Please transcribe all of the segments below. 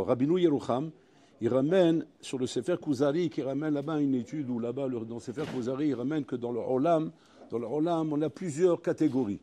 Rabbeinu Yerucham, il ramène sur le Sefer Kuzari, qui ramène là-bas une étude où là-bas, dans le Sefer Kuzari, il ramène que dans le Olam, on a plusieurs catégories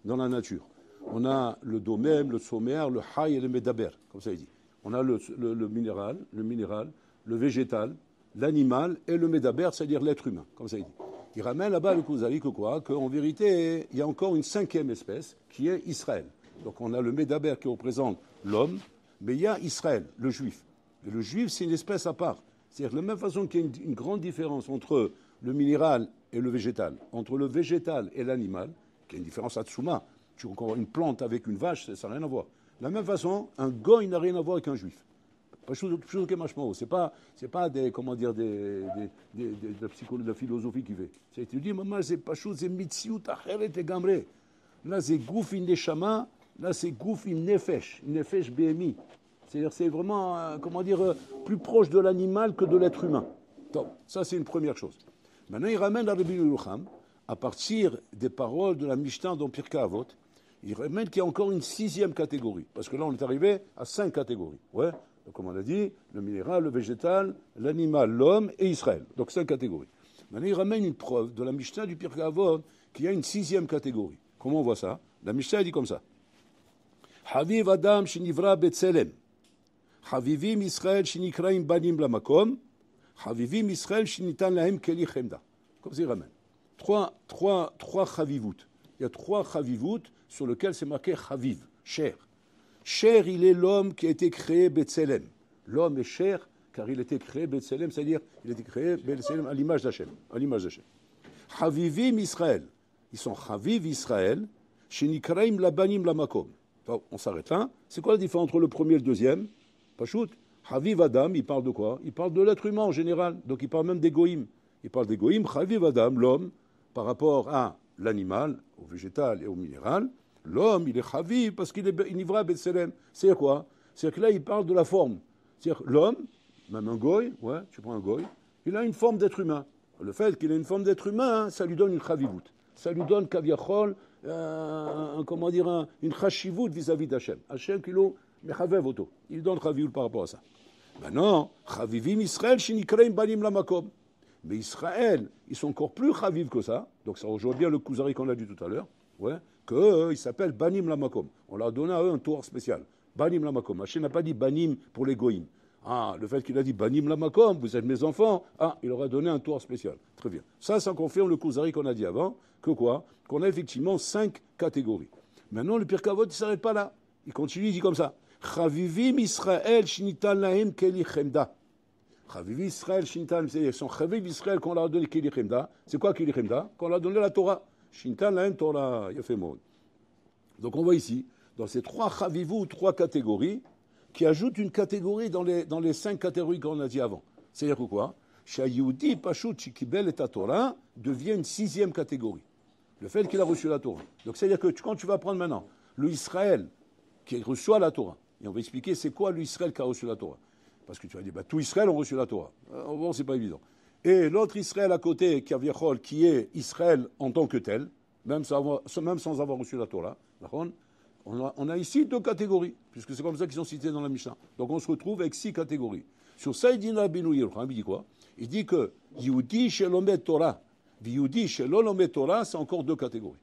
dans la nature. On a le domem, le sommaire, le hay et le medaber, comme ça il dit. On a le minéral, le végétal, l'animal et le medaber, c'est-à-dire l'être humain, comme ça il dit. Il ramène là-bas le Kuzari que quoi? Qu'en vérité, il y a encore une cinquième espèce qui est Israël. Donc on a le medaber qui représente l'homme, mais il y a Israël, le juif. Et le juif, c'est une espèce à part. C'est-à-dire de la même façon qu'il y a une grande différence entre le minéral et le végétal, entre le végétal et l'animal, qui a une différence à Tsuma. Tu encore une plante avec une vache, ça n'a rien à voir. De la même façon, un goy n'a rien à voir avec un juif. Pas chose que machmo. C'est pas des comment dire de la philosophie qui fait. C'est tu dis maman c'est pas chose c'est mitziut acheret et gamre. Là c'est gouf in neshama, là c'est gouf in nefesh BMI. C'est-à-dire c'est vraiment comment dire plus proche de l'animal que de l'être humain. Donc ça c'est une première chose. Maintenant il ramène à Rabbeinu Yerucham à partir des paroles de la Mishnah dans Pirkei Avot. Il ramène qu'il y a encore une sixième catégorie parce que là on est arrivé à 5 catégories. Ouais. Donc, comme on a dit, le minéral, le végétal, l'animal, l'homme et Israël. Donc 5 catégories. Maintenant, il ramène une preuve de la Mishnah du Pirkei Avot qu'il y a une sixième catégorie. Comment on voit ça? La Mishnah dit comme ça. Haviv Adam shenivra betzelem. Havivim Israël shenikraim banim lamakom. Havivim Israël shenitan lahem keli chemda. Comme ça, il ramène. Trois chavivut. Il y a 3 chavivut sur lesquels c'est marqué chaviv, cher. Cher, il est l'homme qui a été créé Betselem. L'homme est cher car il a été créé Betselem, c'est-à-dire il a été créé Betselem à l'image d'Hachem. Havivim Israël. Ils sont Haviv Israël, Shenikraim Labanim Lamakom. On s'arrête là. C'est quoi la différence entre le premier et le deuxième? Pachout. Haviv Adam, il parle de quoi? Il parle de l'être humain en général. Donc il parle même des goïms. Il parle des goïms. Haviv Adam, l'homme, par rapport à l'animal, au végétal et au minéral. L'homme, il est chaviv parce qu'il est nivra betselem. C'est quoi? C'est que là, il parle de la forme. C'est-à-dire l'homme, même un goy, ouais, tu prends un goy, il a une forme d'être humain. Le fait qu'il ait une forme d'être humain, ça lui donne une chavivut. Ça lui donne kaviachol, une chashivut vis-à-vis d'Hachem. Hachem, qu'il a mechavev auto. Il donne chavivut par rapport à ça. Maintenant, chavivim Israël, shenikreim banim lamakom. Mais Israël, ils sont encore plus chaviv que ça. Donc ça rejoint bien le Kuzari qu'on a dit tout à l'heure. Ouais. Qu'ils s'appellent Banim Lamakom. On leur a donné à eux un tour spécial. Banim Lamakom. Hachem n'a pas dit Banim pour les Goïm. Ah, le fait qu'il a dit Banim Lamakom, vous êtes mes enfants, il leur a donné un tour spécial. Très bien. Ça confirme le Kuzari qu'on a dit avant, que quoi? Qu'on a effectivement 5 catégories. Maintenant, le Pirkei Avot, il ne s'arrête pas là. Il continue, il dit comme ça. Chavivim Israël shinitan lahem keli chemda. Chavivim Israël shinitan, c'est-à-dire son Chaviv Israël qu'on leur a donné keli chemda. C'est quoi keli chemda? Qu'on leur a donné la Torah. Shintan lahem Torah, il a fait mot. Donc on voit ici, dans ces 3 chavivou, 3 catégories, qui ajoutent une catégorie dans les 5 catégories qu'on a dit avant. C'est-à-dire que quoi? Shayudi Pashut Shikibel et Torah devient une 6e catégorie. Le fait qu'il a reçu la Torah. Donc c'est-à-dire que quand tu vas prendre maintenant le Israël qui reçoit la Torah, et on va expliquer c'est quoi l'Israël qui a reçu la Torah. Parce que tu vas dire, tout Israël a reçu la Torah. Bon, c'est pas évident. Et l'autre Israël à côté, qui est Israël en tant que tel, même sans avoir reçu la Torah, on a ici 2 catégories, puisque c'est comme ça qu'ils sont cités dans la Mishnah. Donc on se retrouve avec 6 catégories. Sur ça, il dit Rabbeinu Yerucham, il dit quoi? Il dit que Yehudi shelomet Torah, Yehudi shelomet Torah, c'est encore 2 catégories.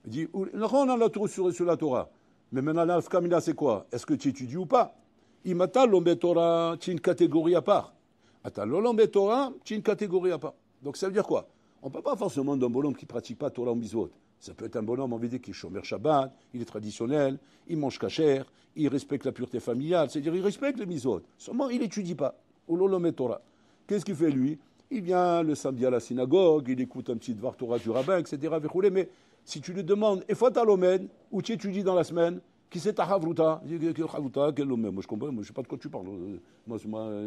Il dit, on a la Torah sur la Torah, mais maintenant la Kamina, c'est quoi? Est-ce que tu étudies ou pas? Imata lomet Torah, c'est une catégorie à part. L'olom Torah, c'est une catégorie à part. Donc ça veut dire quoi? On ne parle pas forcément d'un bonhomme qui ne pratique pas Torah en misvot. Ça peut être un bonhomme, on veut dire, qui est shomer Shabbat, il est traditionnel, il mange kasher, il respecte la pureté familiale, c'est-à-dire il respecte les misvot. Seulement, il n'étudie pas. L'olom Torah. Qu'est-ce qu'il fait lui? Il vient le samedi à la synagogue, il écoute un petit Dvar Torah du rabbin, etc. Mais si tu lui demandes, et fois l'omène, où tu étudies dans la semaine, qui c'est ta havruta? Quel homme? Moi je comprends, moi je sais pas de quoi tu parles. Moi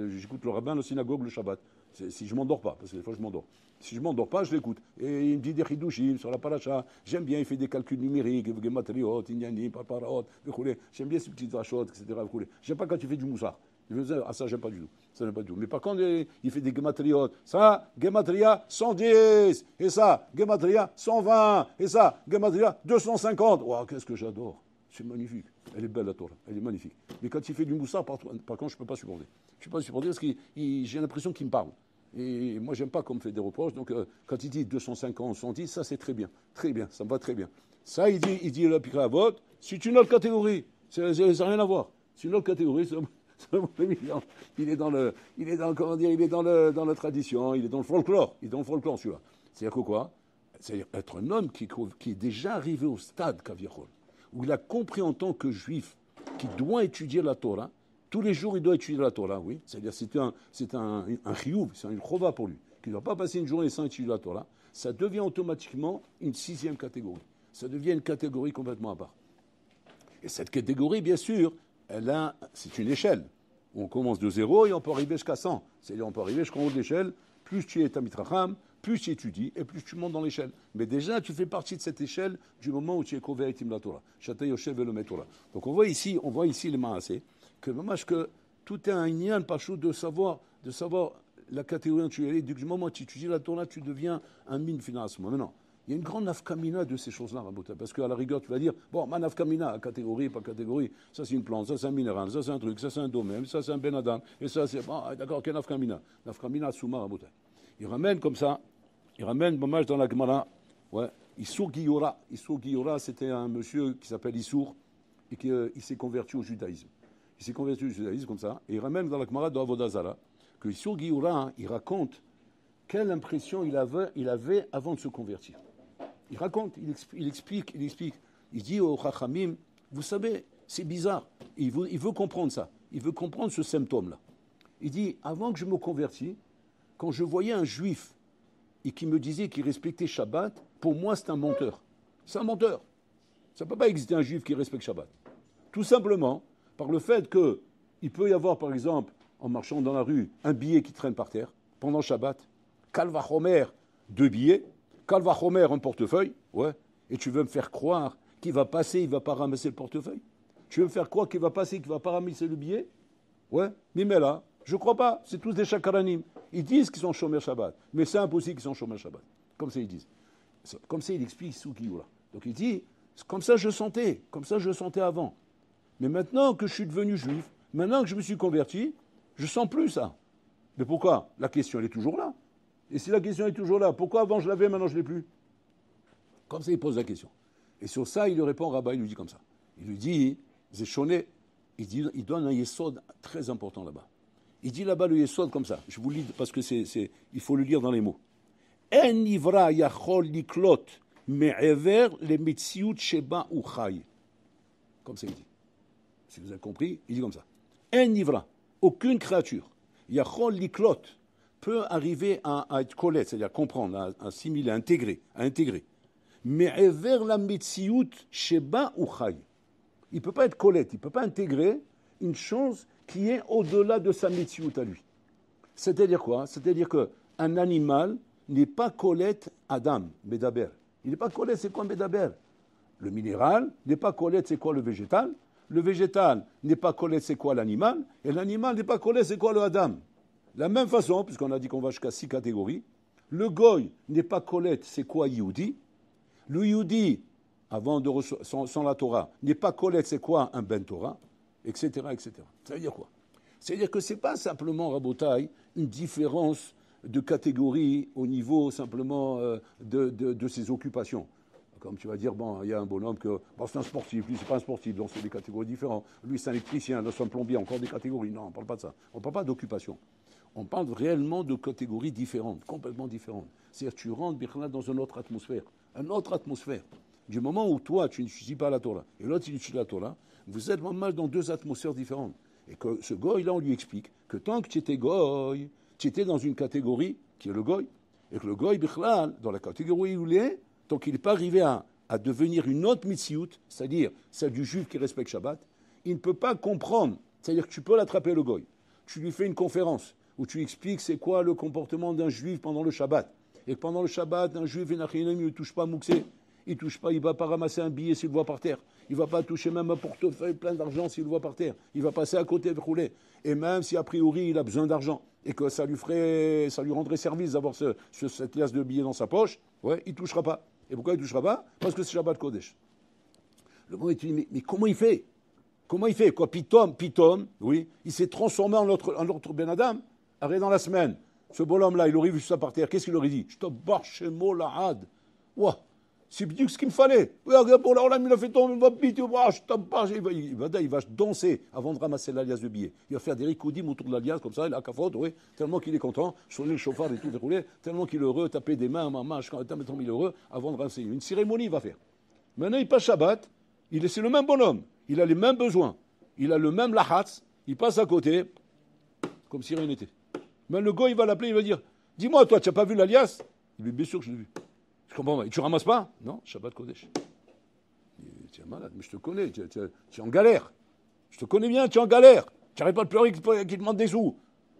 j'écoute le rabbin, la synagogue, le Shabbat. Si je m'endors pas, parce que des fois je m'endors. Si je m'endors pas, je l'écoute. Et il me dit des chidushim sur la paracha. J'aime bien, il fait des calculs numériques, gematriot, inyani, paparot, j'aime bien ces petites vachotes, etc. J'aime pas quand tu fais du moussard. Ah ça j'aime pas du tout. Ça j'aime pas du tout. Mais par contre, il fait des gematriot. Ça, gematria 110. Et ça, gematria 120. Et ça, gematria 250. Wow, qu'est-ce que j'adore. c'est magnifique. Elle est belle la Torah, elle est magnifique. Mais quand il fait du moussard, par contre, je ne peux pas supporter. Je ne peux pas supporter parce que j'ai l'impression qu'il me parle. Et moi, j'aime pas qu'on me fait des reproches. Donc, quand il dit 250, 110, ça, c'est très bien. Très bien, ça me va très bien. Ça, il dit le Pirkei Avot, c'est une autre catégorie. Ça n'a rien à voir. C'est une autre catégorie. Il est dans la tradition, il est dans le folklore. Il est dans le folklore, celui-là. C'est-à-dire que quoi? C'est-à-dire être un homme qui est déjà arrivé au stade, Kaviachol, où il a compris en tant que juif qu'il doit étudier la Torah. Tous les jours, il doit étudier la Torah, oui. C'est-à-dire c'est un chiyuv, c'est une chova pour lui. Qu'il ne doit pas passer une journée sans étudier la Torah. Ça devient automatiquement une 6e catégorie. Ça devient une catégorie complètement à part. Et cette catégorie, bien sûr, c'est une échelle. On commence de 0 et on peut arriver jusqu'à 100. C'est-à-dire on peut arriver jusqu'en haut de l'échelle. Plus tu es Talmid Chacham, plus tu étudies et plus tu montes dans l'échelle. Mais déjà, tu fais partie de cette échelle du moment où tu es Kover Itim la Torah. Shata Yoshev Velomei Torah. Donc on voit ici les Maaseh, que tout est un lien pachou de savoir la catégorie où tu es. Du moment où tu étudies la Torah, tu deviens un mine financement. Maintenant, il y a une grande nafkamina de ces choses-là, Rabotai, parce qu'à la rigueur, tu vas dire, bon, ma nafkamina, catégorie, pas catégorie, ça c'est une plante, ça c'est un minéral, ça c'est un truc, ça c'est un domaine, ça c'est un benadam, et ça c'est, bon, d'accord, quelle nafkamina? Nafkamina souma, Rabotai. Il ramène comme ça, dommage dans la Gemara, ouais, Issour Giyora. Issour Giyora, c'était un monsieur qui s'appelle Issour, et qui il s'est converti au judaïsme. Il s'est converti au judaïsme comme ça, et il ramène dans la Gemara de Avodah Zara, que Issour Giyora, il raconte quelle impression il avait avant de se convertir. Il raconte, il explique. Il dit au Chachamim, vous savez, c'est bizarre. Il veut comprendre ça. Il veut comprendre ce symptôme-là. Il dit, avant que je me convertis, quand je voyais un juif et qui me disait qu'il respectait Shabbat, pour moi, c'est un menteur. C'est un menteur. Ça ne peut pas exister un juif qui respecte Shabbat. Tout simplement par le fait qu'il peut y avoir, par exemple, en marchant dans la rue, un billet qui traîne par terre pendant Shabbat. Kalva Homer, 2 billets. Kalva Homer, un portefeuille. Ouais. Et tu veux me faire croire qu'il va passer, il ne va pas ramasser le portefeuille? Tu veux me faire croire qu'il va passer, qu'il ne va pas ramasser le billet? Ouais. Mais là, je ne crois pas. C'est tous des chakaranim. Ils disent qu'ils sont Shomer Shabbat. Mais c'est impossible qu'ils sont Shomer Shabbat. Comme ça, ils disent. Comme ça, il explique Soukiyoula. Donc il dit, comme ça je sentais avant. Mais maintenant que je suis devenu juif, maintenant que je me suis converti, je ne sens plus ça. Mais pourquoi? La question, elle est toujours là. Et si la question est toujours là, pourquoi avant je l'avais, maintenant je ne l'ai plus? Comme ça, il pose la question. Et sur ça, il lui répond, Rabbah, il lui dit comme ça. Il lui dit, Zéchoné, il donne un yesod très important là-bas. Il dit là-bas le yesod comme ça. Je vous lis parce que il faut le lire dans les mots. En ivra yachol liklot me'ever le mitziut sheba u chay. Comme ça, il dit. Si vous avez compris, il dit comme ça. En ivra, aucune créature, yachol liklot, peut arriver à être collé, c'est-à-dire comprendre, à assimiler, à intégrer. Mais vers la metsiout sheba ou chay. Il ne peut pas être collé, il ne peut pas intégrer une chose qui est au-delà de sa metsiout à lui. C'est-à-dire quoi? C'est-à-dire qu'un animal n'est pas collé Adam, Medaber. Il n'est pas collé, c'est quoi Medaber? Le minéral n'est pas collé, c'est quoi le végétal? Le végétal n'est pas collé, c'est quoi l'animal? Et l'animal n'est pas collé, c'est quoi le Adam? De la même façon, puisqu'on a dit qu'on va jusqu'à 6 catégories, le goy n'est pas colette, c'est quoi Yehudi? Le Yehudi, avant de sans la Torah, n'est pas colette, c'est quoi un Ben Torah? Etc., etc. Ça veut dire quoi? C'est-à-dire que ce n'est pas simplement, Rabotai, une différence de catégorie au niveau simplement de ses occupations. Comme tu vas dire, bon, il y a un bonhomme c'est un sportif, lui, c'est pas un sportif, donc c'est des catégories différentes. Lui, c'est un électricien, là, c'est un plombier, encore des catégories. Non, on ne parle pas de ça. On ne parle pas d'occupation. On parle réellement de catégories différentes, complètement différentes. C'est-à-dire que tu rentres dans une autre atmosphère. Une autre atmosphère. Du moment où toi, tu n'étudies pas la Torah, et l'autre, il étudie la Torah, vous êtes vraiment dans 2 atmosphères différentes. Et que ce goy-là, on lui explique que tant que tu étais goy, tu étais dans une catégorie qui est le goy, et que le goy, bichlal, dans la catégorie où il est, tant qu'il n'est pas arrivé à devenir une autre mitziout, c'est-à-dire celle du juif qui respecte Shabbat, il ne peut pas comprendre. C'est-à-dire que tu peux l'attraper, le goy. Tu lui fais une conférence où tu expliques c'est quoi le comportement d'un juif pendant le Shabbat. Et que pendant le Shabbat, un juif, il ne touche pas Mouxé. Il ne va pas ramasser un billet s'il le voit par terre. Il ne va pas toucher même un portefeuille plein d'argent s'il le voit par terre. Il va passer à côté de rouler. Et même si a priori il a besoin d'argent et que ça lui rendrait service d'avoir cette liasse de billets dans sa poche, ouais, il ne touchera pas. Et pourquoi il ne touchera pas? Parce que c'est Shabbat Kodesh. Le bon, il dit, mais comment il fait? Comment il fait? Quoi, Pitom, oui, il s'est transformé en notre Ben Adam. Arrête dans la semaine. Ce bonhomme-là, il aurait vu ça par terre. Qu'est-ce qu'il aurait dit? Je te barre chez Molahad. Ouah, c'est bien ce qu'il me fallait. Regarde, pour là, il a fait tomber ma bite. Je te barre. Il va danser avant de ramasser l'alias de billets. Il va faire des ricoudimes autour de l'alias, comme ça, il a cafote, oui, tellement qu'il est content. Sonner le chauffard et tout déroulé, tellement qu'il est heureux, taper des mains, maman, je suis tellement heureux, avant de ramasser. Une cérémonie, il va faire. Maintenant, il passe Shabbat. C'est le même bonhomme. Il a les mêmes besoins. Il a le même lahatz. Il passe à côté, comme si rien n'était. Mais le gars, il va l'appeler, il va dire, dis-moi, toi, tu n'as pas vu l'alias? Il dit, bien sûr que je l'ai vu. Je comprends pas. Tu ramasses pas? Non, Shabbat Kodesh. Tu es malade, mais je te connais, tu es en galère. Je te connais bien, tu es en galère. Tu n'arrêtes pas de pleurer qu'il demande des sous.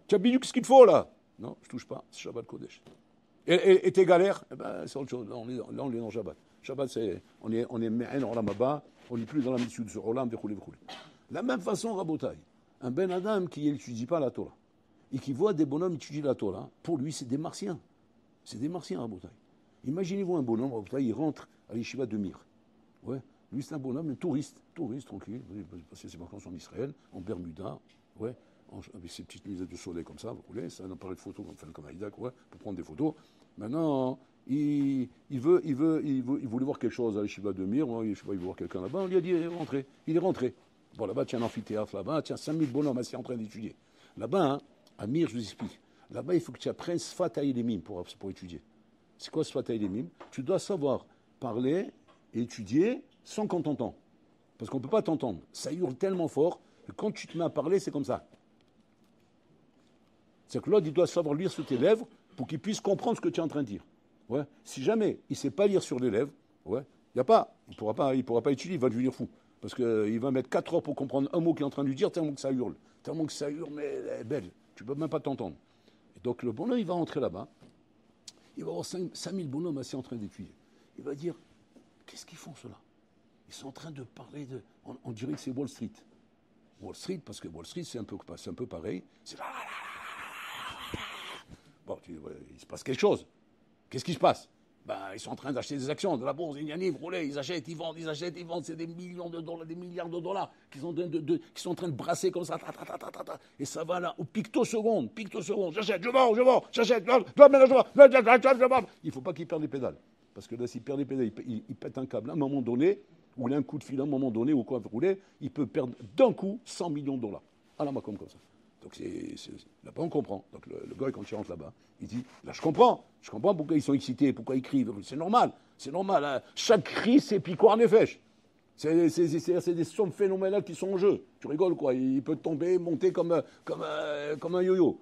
Tu as bien ce qu'il te faut, là. Non, je ne touche pas, c'est Shabbat Kodesh. Et tes galères? Eh ben, c'est autre chose. Là, on est dans Shabbat. Shabbat, on est Me'en Olam Haba, on n'est plus dans la mission de ce Olam, de la même façon, Rabotai, un Ben Adam qui n'étudie pas la Torah, et qui voit des bonhommes étudier la Torah, pour lui, c'est des martiens. C'est des martiens, Rabotai. Imaginez-vous un bonhomme, Rabotai, il rentre à l'Yeshiva de Mir. Ouais. Lui, c'est un bonhomme, un touriste, tranquille, il va passer ses vacances en Israël, en Bermuda, ouais, avec ses petites lunettes de soleil comme ça, vous voulez, c'est un appareil de photo comme Haïdak, ouais, pour prendre des photos. Maintenant, il voulait voir quelque chose à l'Yeshiva de Mir, je sais pas, il veut voir quelqu'un là-bas, on lui a dit, rentrez. Il est rentré. Bon, là-bas, tu as un amphithéâtre, là-bas, tu as 5000 bonhommes assis en train d'étudier. Là-bas, hein, à Mir, je vous explique, là-bas, il faut que tu apprennes Sfat HaElemim pour étudier. C'est quoi Sfat HaElemim? Tu dois savoir parler et étudier sans qu'on t'entende. Parce qu'on ne peut pas t'entendre. Ça hurle tellement fort que quand tu te mets à parler, c'est comme ça. C'est-à-dire que l'autre, il doit savoir lire sur tes lèvres pour qu'il puisse comprendre ce que tu es en train de dire. Ouais. Si jamais il ne sait pas lire sur les lèvres, ouais, il ne pourra pas étudier, il va devenir fou. Parce qu'il va mettre 4 heures pour comprendre un mot qu'il est en train de lui dire, tellement que ça hurle. Tellement que ça hurle, mais elle est belle. Tu ne peux même pas t'entendre. Et donc le bonhomme, il va rentrer là-bas. Il va avoir 5000 bonhommes assis en train d'étudier. Il va dire, qu'est-ce qu'ils font ceux-là? Ils sont en train de parler de... On dirait que c'est Wall Street. Wall Street, parce que Wall Street, c'est un peu pareil. C'est... Bon, il se passe quelque chose. Qu'est-ce qui se passe? Ils sont en train d'acheter des actions de la bourse, ils roulent, ils achètent, ils vendent. C'est des millions de dollars, des milliards de dollars qui sont en train de brasser comme ça. Et ça va là, au pictoseconde. J'achète, je vends, j'achète, je vends. Il ne faut pas qu'il perde les pédales. Parce que là, s'il perd les pédales, il pète un câble. À un moment donné, ou il a un coup de fil, à un moment donné, ou quoi, rouler, il peut perdre d'un coup 100 millions de dollars. À la macom comme ça. Donc là-bas, on comprend. Donc le gars, quand il rentre là-bas, il dit, là, je comprends pourquoi ils sont excités, pourquoi ils crient. C'est normal. Hein. Chaque cri, c'est piquant en effet. C'est des sommes phénoménales qui sont en jeu. Tu rigoles, quoi. Il peut tomber, monter comme un yo-yo.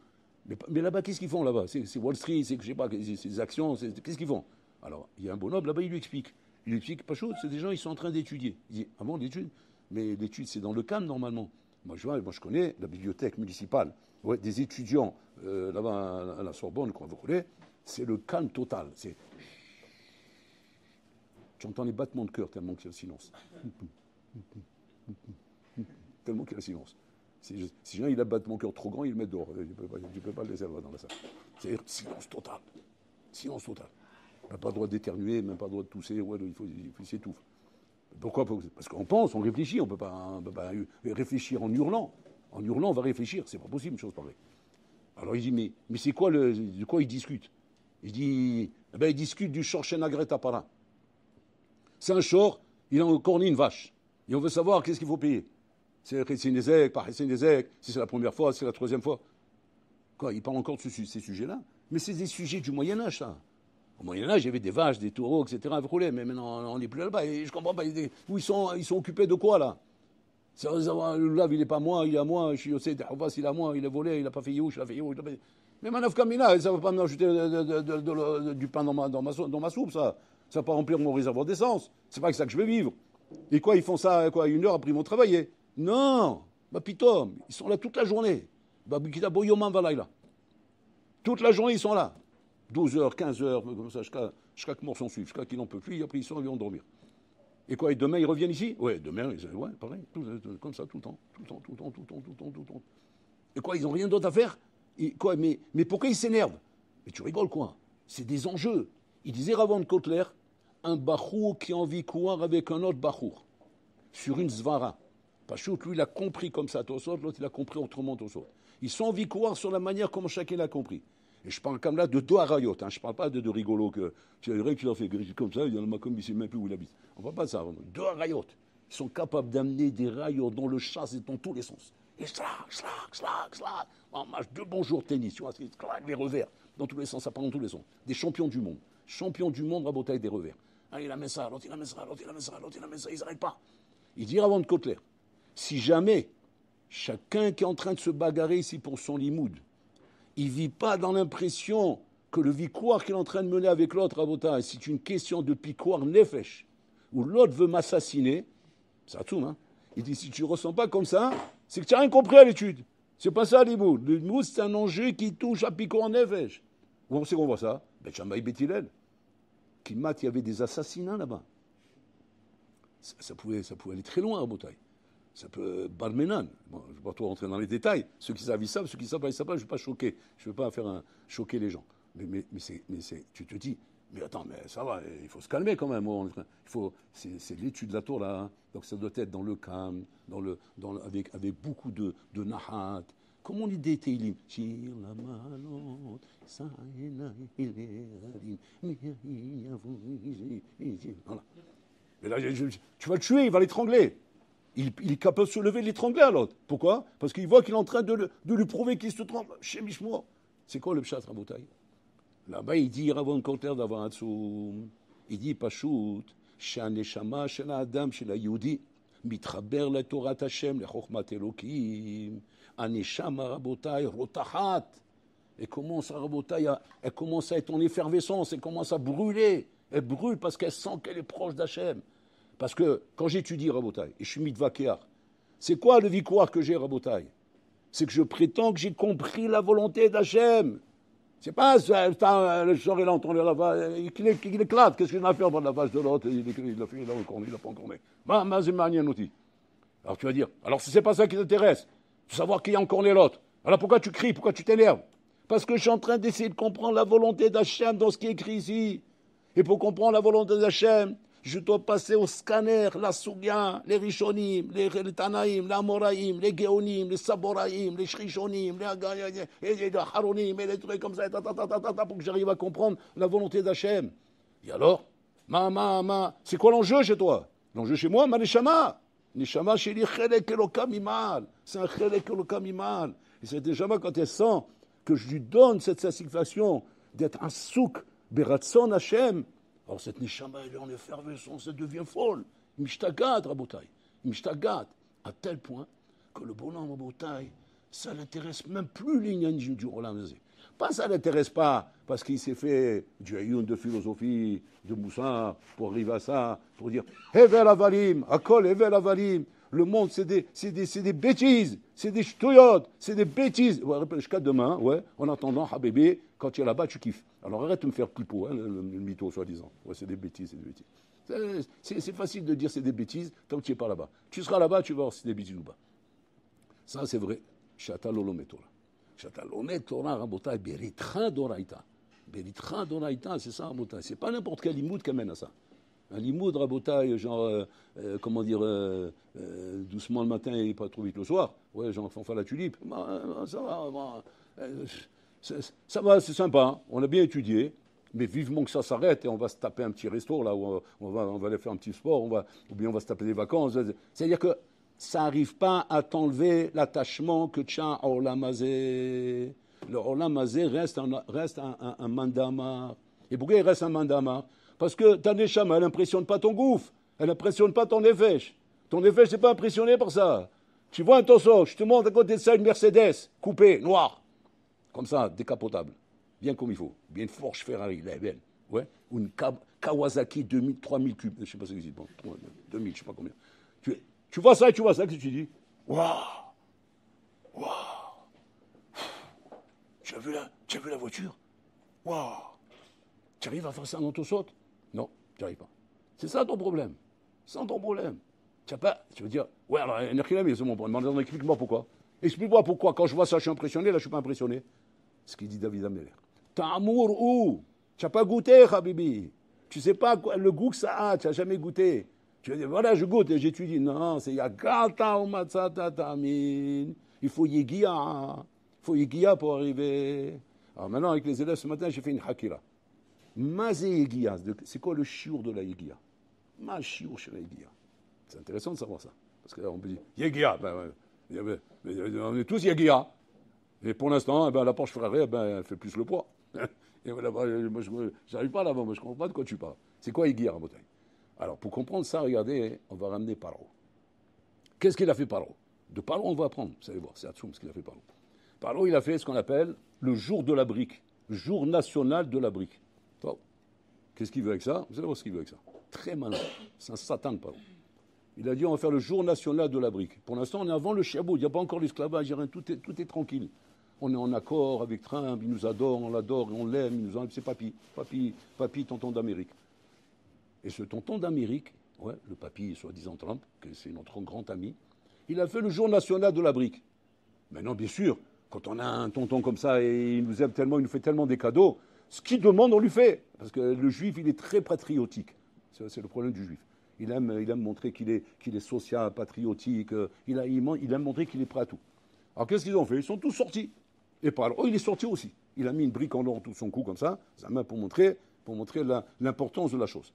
Mais là-bas, qu'est-ce qu'ils font là-bas? C'est Wall Street, c'est, je sais pas, c'est des actions, qu'est-ce qu'ils font? Alors, il y a un bonhomme là-bas, il lui explique. Pas chaud, c'est des gens, ils sont en train d'étudier. Il dit, ah bon, l'étude? Mais l'étude, c'est dans le calme, normalement. Moi, je connais la bibliothèque municipale, ouais, des étudiants là-bas à la Sorbonne, quand vous voulez, c'est le calme total. Tu entends les battements de cœur tellement qu'il y a le silence. Tellement qu'il y a le silence. Si jamais il a un battement de cœur trop grand, il le met dehors. Tu ne peux pas le laisser dans la salle. C'est silence total. Silence total. Même pas le droit d'éternuer, même pas le droit de tousser, ouais, il s'étouffe. Pourquoi? Parce qu'on pense, on réfléchit, on ne peut pas réfléchir en hurlant. En hurlant, on va réfléchir, c'est pas possible, une chose pareille. Alors il dit, mais c'est quoi de quoi il discute? Il dit, il discute du shor Shenagreta Para. C'est un shor, il a encore une vache. Et on veut savoir qu'est-ce qu'il faut payer. C'est Chessinezek, pas Chessinezek, si c'est la première fois, si c'est la troisième fois. Quoi, il parle encore de ces sujets-là? Mais c'est des sujets du Moyen-Âge, ça. Au Moyen-Âge, il y avait des vaches, des taureaux, etc. Mais maintenant, on n'est plus là-bas. Et je ne comprends pas. Où ils sont occupés de quoi, là? Le lave, il n'est pas moi, il est à moi. Je suis aussi Havas, il est à moi, il a volé, il n'a pas fait Youch, il a fait Youch. Mais Manaf Kamina, ça ne va pas m'ajouter du pain dans ma soupe, ça. Ça ne va pas remplir mon réservoir d'essence. C'est pas avec ça que je vais vivre. Et quoi, ils font ça, quoi, 1 heure après ils vont travailler? Non. Pitom, ils sont là toute la journée. Bikita Boyoman Valaïla. Toute la journée, ils sont là. 12 heures, 15 heures, comme ça, jusqu'à que mort s'en suive, jusqu'à qu'ils n'en peuvent plus, et après ils sont, ils vont dormir. Et quoi, et demain ils reviennent ici? Ouais, demain, ouais, pareil, comme ça, tout le temps. Et quoi, ils n'ont rien d'autre à faire? Et quoi, mais pourquoi ils s'énervent? Mais tu rigoles, quoi? C'est des enjeux. Il disait Ravon Kotler, un bachour qui a envie de courir avec un autre bachour. sur une zvara. Pachout, lui, il a compris comme ça Tosot, l'autre, il a compris autrement Tosot. Ils sont en victoire sur la manière comment chacun l'a compris. Et je parle comme là de deux arayot, hein. Je ne parle pas de rigolo que tu as qui leur fait comme ça, il y en a comme il ne sait même plus où il habite. On ne parle pas de ça. Deux arayot. Ils sont capables d'amener des rayons dans le chasse et dans tous les sens. Et slack. En match de bonjour tennis, tu vois, les revers, dans tous les sens, ça part dans tous les sens. Des champions du monde. Champions du monde, rabotaille des revers. Ah, il a mis ça, l'autre il a mis ça, l'autre il a mis ça, l'autre il a mis ça, ils n'arrêtent pas. Il dit avant de Kotler, si jamais chacun qui est en train de se bagarrer ici pour son limoud, il ne vit pas dans l'impression que le victoire qu'il est en train de mener avec l'autre, rabotaille, c'est une question de piquoir nefesh, où l'autre veut m'assassiner, ça tout, hein. Il dit, si tu ne ressens pas comme ça, c'est que tu n'as rien compris à l'étude. C'est pas ça, l'imoud. Le limoud, c'est un enjeu qui touche à piquoir nefesh. Où c'est qu'on voit ça? Ben, Chamaï Betilel. Kimat, il y avait des assassinats là-bas. Ça pouvait aller très loin, à Botaï. Ça peut. Balmenan. Bon, je ne vais pas trop rentrer dans les détails. Ceux qui savent, ils savent. Ceux qui ne savent pas, ils ne savent pas. Je ne vais pas choquer. Je ne veux pas choquer les gens. Mais tu te dis, mais attends, mais ça va, il faut se calmer quand même. C'est l'étude de la Torah, là. Hein. Donc ça doit être dans le calme, avec beaucoup de nahat. Comment on dit des Teilim? Voilà. Mais là, tu vas le tuer, il va l'étrangler. Il est capable de se lever et de l'étrangler à l'autre. Pourquoi? Parce qu'il voit qu'il est en train de lui prouver qu'il se trompe. Chez Mishmo. C'est quoi le pshat, Rabotai? Là-bas, il dit, Ravon Koter d'avoir un tsoum. Il dit, Pachout, Shaneshama, Shana Adam, Shela Yudi, Mitraber la Torah Hashem, le Chochmat Elokim, Aneshama Rabotai, Rotachat. Elle commence à être en effervescence, elle commence à brûler. Elle brûle parce qu'elle sent qu'elle est proche d'Hachem. Parce que quand j'étudie Rabotai, et je suis mitvakeach, c'est quoi le victoire que j'ai, Rabotai? C'est que je prétends que j'ai compris la volonté d'Hachem. C'est pas le genre il a entendu la vache, il éclate, qu'est-ce qu'il a fait de la vache de l'autre, il a fait, il a pas encore né. Alors tu vas dire, alors si c'est pas ça qui t'intéresse, de savoir qui a encore né l'autre, alors pourquoi tu cries, pourquoi tu t'énerves? Parce que je suis en train d'essayer de comprendre la volonté d'Hachem dans ce qui est écrit ici. Et pour comprendre la volonté d'Hachem, je dois passer au scanner, la Sougya, les Rishonim, les Tanaïm, les Amoraïm, les Géonim, les Saboraïm, les Shrishonim, les Haronim, et les trucs comme ça, pour que j'arrive à comprendre la volonté d'Hachem. Et alors, c'est quoi l'enjeu chez toi? L'enjeu chez moi, ma Neshama. Neshama, chez lui, Chelek Elokam Imal. C'est un Chelek Elokam Imal. Et c'est déjà quand elle sent que je lui donne cette satisfaction d'être un souk, Beratson Hachem. Alors cette Neshama, elle est en effervescence, elle devient folle. Mishtagat, Rabotai. Mishtagat. À tel point que le bonhomme Rabotai, ça ne l'intéresse même plus l'ignan du Rolam Hazé. Pas ça ne l'intéresse pas parce qu'il s'est fait du hayoun de philosophie, de Moussa, pour arriver à ça, pour dire Hevel Avalim, Akol Hevel Avalim. Le monde, c'est des bêtises, c'est des ch'touyot, c'est des bêtises. Ouais, jusqu'à demain, ouais, en attendant, Habébé, quand tu es là-bas, tu kiffes. Alors arrête de me faire pipeau, hein, le mytho, soi-disant. Ouais, c'est des bêtises, c'est des bêtises. C'est facile de dire c'est des bêtises tant que tu n'es pas là-bas. Tu seras là-bas, tu vas voir si c'est des bêtises ou pas. Ça, c'est vrai. Shata lolomet Torah. Shata lolomet Torah, Rabotai, Beritcha Doraita. Beritcha Doraita, c'est ça, Rabotai. C'est pas n'importe quel limoud qui amène à ça. Un limoud, Rabotai, genre, comment dire, doucement le matin et pas trop vite le soir. Ouais, genre, fanfa la tulipe. Ça va, ça va, c'est sympa. Hein. On a bien étudié. Mais vivement que ça s'arrête et on va se taper un petit resto, là, où on va aller faire un petit sport, ou bien on va se taper des vacances. C'est-à-dire que ça n'arrive pas à t'enlever l'attachement que tu as au Olam Hazé. Le Olam Hazé reste un mandamar. Et pourquoi il reste un mandamar? Parce que ta neshama, elle n'impressionne pas ton gouffre, elle n'impressionne pas ton nefesh. Ton nefesh n'est pas impressionné par ça. Tu vois un Tosso, je te montre à côté de ça une Mercedes, coupée, noire, comme ça, décapotable, bien comme il faut, bien une Porsche Ferrari, là, belle, ouais, ou une Kawasaki 2000, 3000 cubes, je ne sais pas ce que c'est, bon, 2000, je ne sais pas combien. Tu vois ça et tu vois ça, qu'est-ce que tu dis? Waouh, waouh, tu as vu la voiture? Waouh, tu arrives à faire ça dans ton saute? Non, tu n'y arrives pas. C'est ça ton problème. C'est ton problème. Tu n'as pas. Tu veux dire, ouais, alors, c'est mon problème. Explique-moi pourquoi. Explique-moi pourquoi. Quand je vois ça, je suis impressionné. Là, je ne suis pas impressionné. Ce qu'il dit David Ameller. T'as amour où? Tu n'as pas goûté, Habibi. Tu ne sais pas le goût que ça a. Tu n'as jamais goûté. Tu vas dire, voilà, je goûte et j'étudie. Non, c'est Yagata ou Matsata Tamin. Il faut Yegia. Il faut Yegia pour arriver. Alors maintenant, avec les élèves, ce matin, j'ai fait une hakira. Mazé Yegia. C'est quoi le chiour de la Yegia? Ma chiour chez la Yegia. C'est intéressant de savoir ça. Parce que là, on peut dire, Yegia. Ben, ouais. On est tous Yegia. Et pour l'instant, la Porsche Ferrari, elle fait plus le poids. Et voilà, moi, je n'arrive pas là-bas, moi, je ne comprends pas de quoi tu parles. C'est quoi Yegia en Bretagne? Alors, pour comprendre ça, regardez, on va ramener Paro. Qu'est-ce qu'il a fait Paro? De Paro, on va apprendre. Vous allez voir, c'est Hatsoum ce qu'il a fait Paro. Paro, il a fait ce qu'on appelle le jour de la brique, le jour national de la brique. Oh. Qu'est-ce qu'il veut avec ça? Vous allez voir ce qu'il veut avec ça. Très malin. C'est un satan de Paro. Il a dit on va faire le jour national de la brique. Pour l'instant, on est avant le Chiabout, il n'y a pas encore l'esclavage, tout est tranquille. On est en accord avec Trump, il nous adore, on l'adore, on l'aime, il nous aime, c'est papy, tonton d'Amérique. Et ce tonton d'Amérique, ouais, le papy soi-disant Trump, que c'est notre grand ami, il a fait le jour national de la brique. Maintenant, bien sûr, quand on a un tonton comme ça et il nous aime tellement, il nous fait tellement des cadeaux, ce qu'il demande, on lui fait. Parce que le juif, il est très patriotique. C'est le problème du juif. Il aime montrer qu'il est social, patriotique. Il aime montrer qu'il est prêt à tout. Alors qu'est-ce qu'ils ont fait? Ils sont tous sortis. Et par il est sorti aussi. Il a mis une brique en or tout son cou comme ça, sa main pour montrer l'importance de la chose.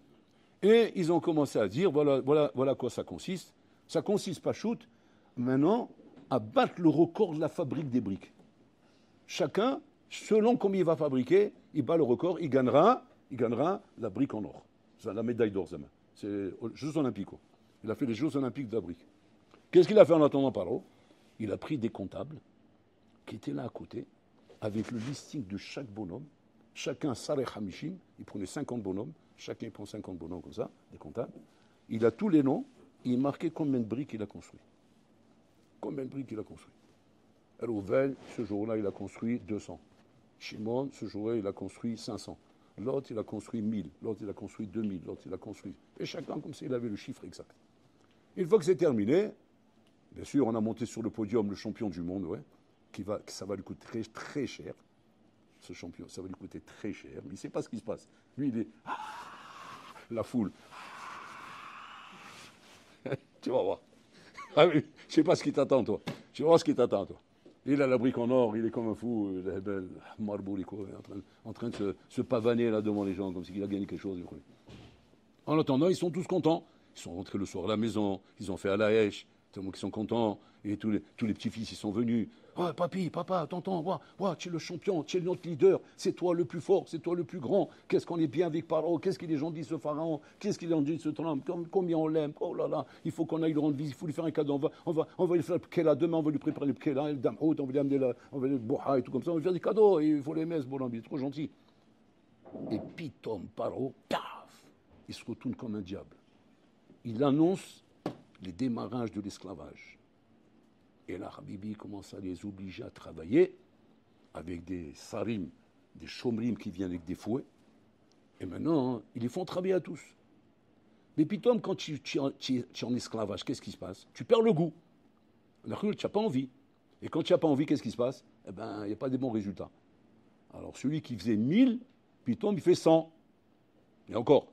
Et ils ont commencé à dire, voilà quoi ça consiste. Ça consiste, pas shoot, maintenant, à battre le record de la fabrique des briques. Chacun, selon combien il va fabriquer, il bat le record, il gagnera la brique en or. C'est la médaille d'or, Zama. C'est aux Jeux Olympiques, quoi. Il a fait les Jeux Olympiques de la brique. Qu'est-ce qu'il a fait en attendant Paro? Il a pris des comptables qui étaient là à côté, avec le listing de chaque bonhomme. Chacun, Sareh Hamishim, il prenait 50 bonhommes. Chacun prend 50 bonhommes comme ça, des comptables. Il a tous les noms, il marquait combien de briques il a construit. Combien de briques il a construit. Rouvel, ce jour-là, il a construit 200. Shimon, ce jour-là, il a construit 500. L'autre, il a construit 1000. L'autre, il a construit 2000. L'autre, il a construit... Et chacun, comme ça, il avait le chiffre exact. Une fois que c'est terminé, bien sûr, on a monté sur le podium le champion du monde, ouais, ça va lui coûter très, très cher. Ce champion, ça va lui coûter très cher. Mais il ne sait pas ce qui se passe. Lui, il est... la foule. Tu vas voir. Ah oui, je ne sais pas ce qui t'attend, toi. Tu vas voir ce qui t'attend, toi. Il a la brique en or, il est comme un fou, il est belle, Marbourico, en train de se pavaner là devant les gens, comme s'il a gagné quelque chose. En attendant, ils sont tous contents. Ils sont rentrés le soir à la maison, ils ont fait à la hache, tellement qu'ils sont contents. Et tous les petits-fils, ils sont venus. Oh, papy, papa, tonton, tu es le champion, tu es notre leader, c'est toi le plus fort, c'est toi le plus grand. Qu'est-ce qu'on est bien avec Paro, qu'est-ce qu'il est gentil ce pharaon, qu'est-ce qu'il est gentil ce Trump, combien on l'aime, oh là là, il faut qu'on aille le rendre visite, il faut lui faire un cadeau, on va lui faire le pkela, demain on va lui préparer le pkela, le damhout, on va lui amener on va lui boha et tout comme ça, on va lui faire des cadeaux, et il faut l'aimer ce bonhomme, il est trop gentil. Et pitom, Paro, paf, il se retourne comme un diable. Il annonce les démarrages de l'esclavage. Et là, Habibi commence à les obliger à travailler avec des sarim, des chomrim qui viennent avec des fouets. Et maintenant, ils les font travailler à tous. Mais pitom, quand tu es en esclavage, qu'est-ce qui se passe? Tu perds le goût. Tu n'as pas envie. Et quand tu n'as pas envie, qu'est-ce qui se passe? Eh bien, il n'y a pas de bons résultats. Alors, celui qui faisait 1000, pitom, il fait 100. Et encore.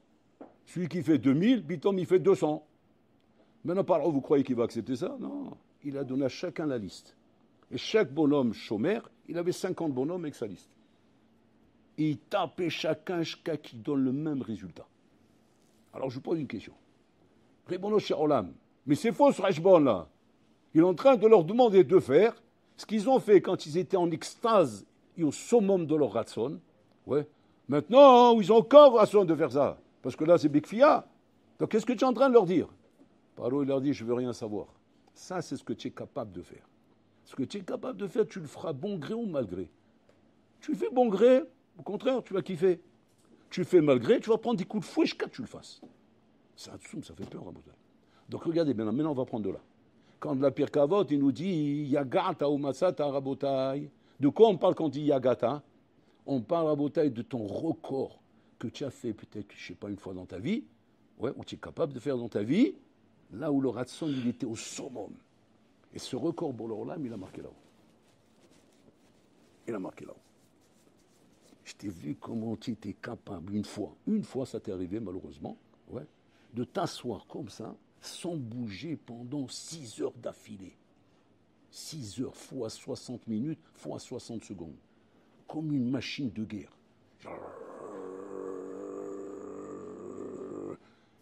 Celui qui fait 2000, pitom, il fait 200. Maintenant, par là, vous croyez qu'il va accepter ça? Non. Il a donné à chacun la liste. Et chaque bonhomme chômeur, il avait 50 bonhommes avec sa liste. Et il tapait chacun jusqu'à qu'il donne le même résultat. Alors je vous pose une question. Ribono Olam, mais c'est faux ce Rashbon là. Il est en train de leur demander de faire ce qu'ils ont fait quand ils étaient en extase et au summum de leur ratson. Ouais. Maintenant, ils ont encore ratson de faire ça. Parce que là, c'est Bikfia. Donc qu'est-ce que tu es en train de leur dire? Paro, il leur dit, je ne veux rien savoir. Ça, c'est ce que tu es capable de faire. Ce que tu es capable de faire, tu le feras bon gré ou mal gré. Tu le fais bon gré, au contraire, tu vas kiffer. Tu le fais mal gré, tu vas prendre des coups de fouet jusqu'à que tu le fasses. Ça fait peur, Rabotai. Donc regardez, maintenant on va prendre de là. Quand la Pirkei Avot, il nous dit Yagata ou Masata, Rabotai. De quoi on parle quand on dit Yagata? On parle, Rabotai, de ton record que tu as fait peut-être, je ne sais pas, une fois dans ta vie, ouais, ou tu es capable de faire dans ta vie, là où le Ratson, il était au summum. Et ce record, Bololam, il a marqué là-haut. Il a marqué là-haut. Je t'ai vu comment tu étais capable une fois. Une fois, ça t'est arrivé, malheureusement. Ouais. de t'asseoir comme ça, sans bouger pendant 6 heures d'affilée. 6 heures fois 60 minutes fois 60 secondes. Comme une machine de guerre.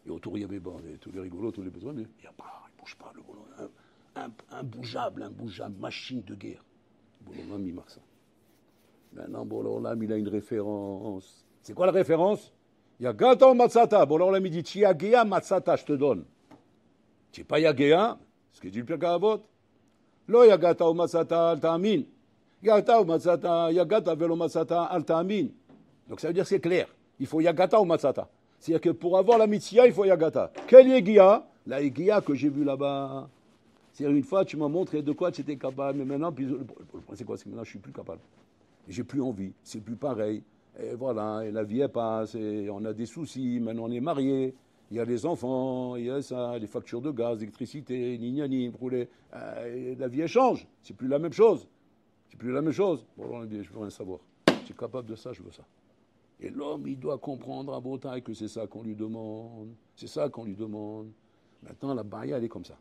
Et autour, il y avait tous les rigolos, tous les besoins, mais il ne bouge pas le bonhomme. Imbougeable, machine de guerre. Bonhomme, il marque ça. Maintenant, Bololam, il a une référence. C'est quoi la référence? Yagata ou Matsata. Bololam, il dit Chiagea Matsata, je te donne. Tu n'es pas Yagea, ce que dit le Pirkei Avot. Lo Yagata ou Matsata, al ta'amin. Yagata ou Matsata, Yagata velo Matsata, al ta'amin. Donc ça veut dire que c'est clair. Il faut Yagata ou Matsata. C'est-à-dire que pour avoir la mitzia, il faut Yagata. Quelle Yegia? La Yegia que j'ai vue là-bas. C'est-à-dire une fois, tu m'as montré de quoi tu étais capable, mais maintenant, le problème c'est quoi? C'est que maintenant, je ne suis plus capable. J'ai plus envie, c'est plus pareil. Et voilà, et la vie elle passe, et on a des soucis, maintenant on est mariés, il y a les enfants, il y a ça, les factures de gaz, d'électricité, ni, brûlé. La vie elle change, c'est plus la même chose. C'est plus la même chose. Bon, je veux rien savoir. Je suis capable de ça, je veux ça. Et l'homme, il doit comprendre à Bretagne que c'est ça qu'on lui demande. C'est ça qu'on lui demande. Maintenant, la baïa, elle est comme ça.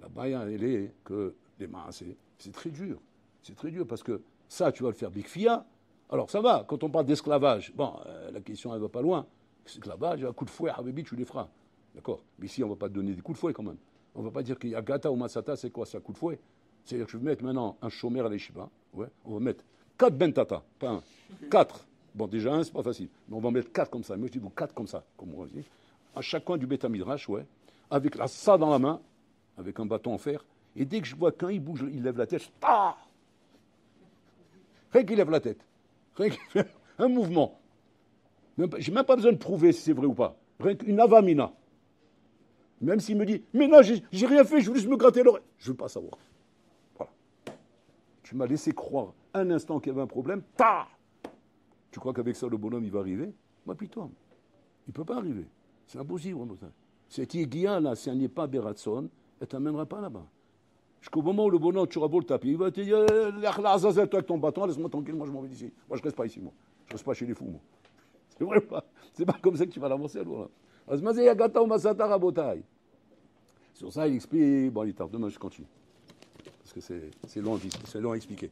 La baïa, elle est que les maassés, c'est très dur. C'est très dur parce que ça, tu vas le faire bikfia. Alors, ça va. Quand on parle d'esclavage, bon, la question, elle ne va pas loin. Esclavage, un coup de fouet, Habibi, tu les feras. D'accord? Mais ici, on ne va pas te donner des coups de fouet quand même. On ne va pas dire qu'il y a gata ou matsata, c'est quoi, c'est un coup de fouet? C'est-à-dire que je vais mettre maintenant un chômeur à l'échiba. Ouais, on va mettre 4 bentata, pas un. 4. Bon, déjà, un, c'est pas facile. Mais on va mettre 4 comme ça. Moi, je dis, bon, 4 comme ça, comme on dit. À chaque coin du Beth Midrash, ouais, avec ça dans la main, avec un bâton en fer. Et dès que je vois quand il bouge, il lève la tête, rien qu'il lève la tête. Rien qu'il fait un mouvement. Je n'ai même pas besoin de prouver si c'est vrai ou pas. Rien qu'une avamina. Même s'il me dit, mais non, j'ai rien fait, je veux juste me gratter l'oreille. Je ne veux pas savoir. Voilà. Tu m'as laissé croire un instant qu'il y avait un problème. Tu crois qu'avec ça, le bonhomme, il va arriver? Moi, putain, il ne peut pas arriver. C'est impossible. Cette Yegia, là, si elle n'est pas Beratson, elle ne t'amènera pas là-bas. Jusqu'au moment où le bonhomme, tu auras beau le taper, il va te dire, Azazel, toi avec ton bâton, laisse-moi tranquille, moi je m'en vais d'ici. Moi je ne reste pas ici, moi. Je ne reste pas chez les fous, moi. C'est vrai ou pas? C'est pas comme ça que tu vas l'avancer, alors. Sur ça, il explique, bon, il tarde, demain je continue. Parce que c'est long à expliquer.